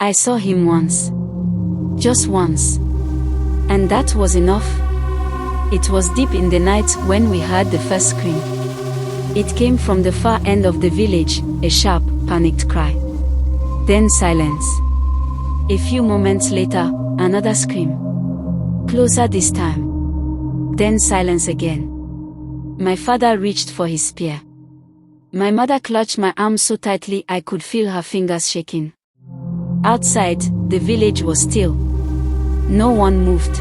I saw him once. Just once. And that was enough. It was deep in the night when we heard the first scream. It came from the far end of the village, a sharp, panicked cry. Then silence. A few moments later, another scream. Closer this time. Then silence again. My father reached for his spear. My mother clutched my arm so tightly I could feel her fingers shaking. Outside, the village was still. No one moved.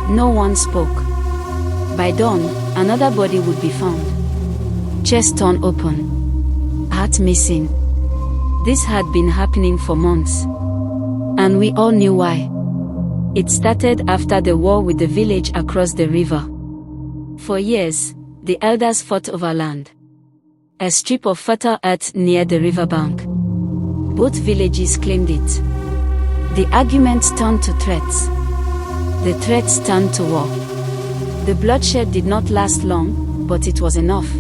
No one spoke. By dawn, another body would be found. Chest torn open. Heart missing. This had been happening for months. And we all knew why. It started after the war with the village across the river. For years, the elders fought over land. A strip of fertile earth near the riverbank. Both villages claimed it. The arguments turned to threats. The threats turned to war. The bloodshed did not last long, but it was enough.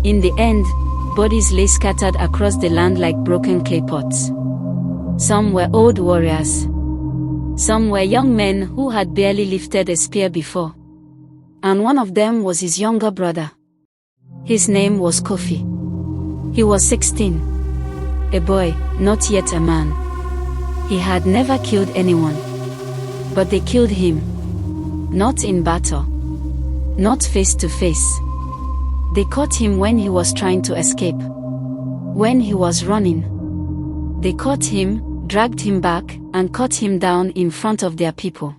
In the end, bodies lay scattered across the land like broken clay pots. Some were old warriors. Some were young men who had barely lifted a spear before. And one of them was his younger brother. His name was Kofi. He was 16. A boy, not yet a man. He had never killed anyone. But they killed him. Not in battle. Not face to face. They caught him when he was trying to escape. When he was running. They caught him, dragged him back, and cut him down in front of their people.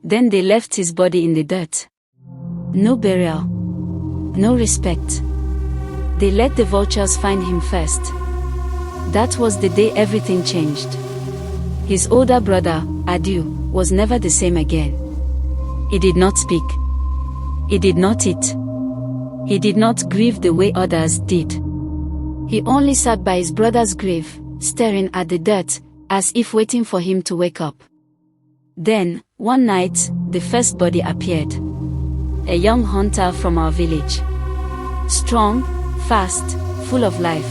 Then they left his body in the dirt. No burial. No respect. They let the vultures find him first. That was the day everything changed. His older brother, Adu, was never the same again. He did not speak. He did not eat. He did not grieve the way others did. He only sat by his brother's grave, staring at the dirt, as if waiting for him to wake up. Then, one night, the first body appeared. A young hunter from our village. Strong, fast, full of life.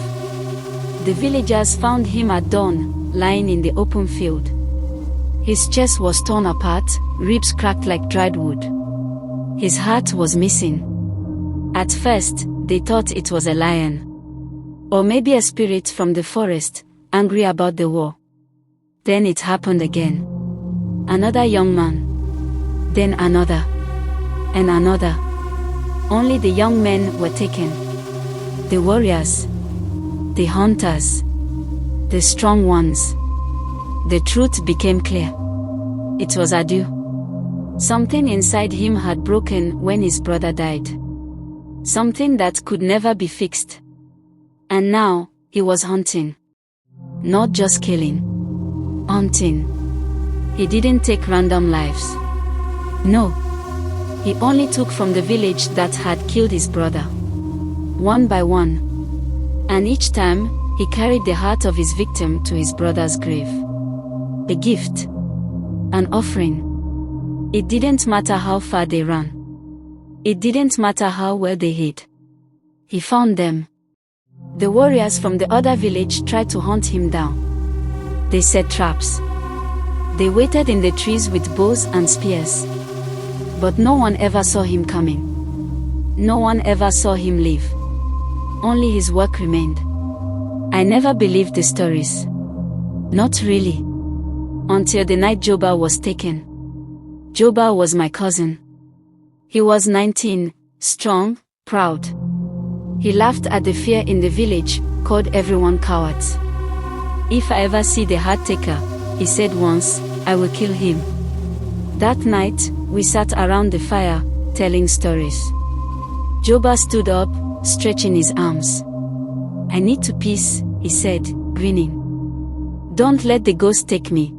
The villagers found him at dawn, lying in the open field. His chest was torn apart, ribs cracked like dried wood. His heart was missing. At first, they thought it was a lion. Or maybe a spirit from the forest, angry about the war. Then it happened again. Another young man. Then another. And another. Only the young men were taken. The warriors. The hunters. The strong ones. The truth became clear. It was Adu. Something inside him had broken when his brother died. Something that could never be fixed. And now, he was hunting. Not just killing. Hunting. He didn't take random lives. No. He only took from the village that had killed his brother. One by one. And each time, he carried the heart of his victim to his brother's grave. A gift. An offering. It didn't matter how far they ran. It didn't matter how well they hid. He found them. The warriors from the other village tried to hunt him down. They set traps. They waited in the trees with bows and spears. But no one ever saw him coming. No one ever saw him leave. Only his work remained. I never believed the stories. Not really. Until the night Joba was taken. Joba was my cousin. He was 19, strong, proud. He laughed at the fear in the village, called everyone cowards. If I ever see the heart taker, he said once, I will kill him. That night, we sat around the fire, telling stories. Joba stood up, stretching his arms. I need to peace, he said, grinning. Don't let the ghost take me.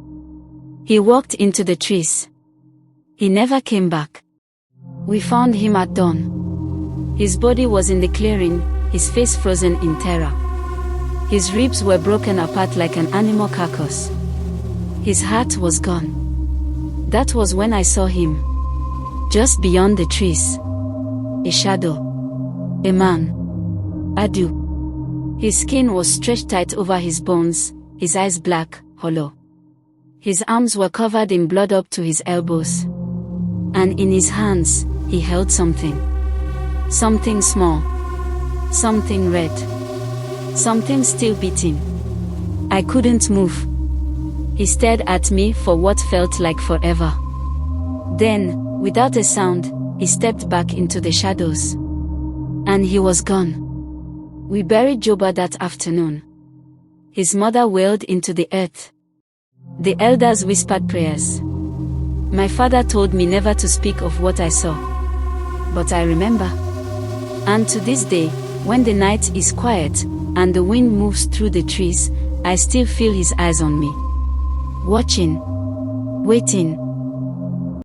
He walked into the trees. He never came back. We found him at dawn. His body was in the clearing, his face frozen in terror. His ribs were broken apart like an animal carcass. His heart was gone. That was when I saw him. Just beyond the trees. A shadow. A man. Adu. His skin was stretched tight over his bones, his eyes black, hollow. His arms were covered in blood up to his elbows. And in his hands, he held something. Something small. Something red. Something still beating. I couldn't move. He stared at me for what felt like forever. Then, without a sound, he stepped back into the shadows. And he was gone. We buried Joba that afternoon. His mother wailed into the earth. The elders whispered prayers. My father told me never to speak of what I saw. But I remember. And to this day, when the night is quiet, and the wind moves through the trees, I still feel his eyes on me. Watching. Waiting.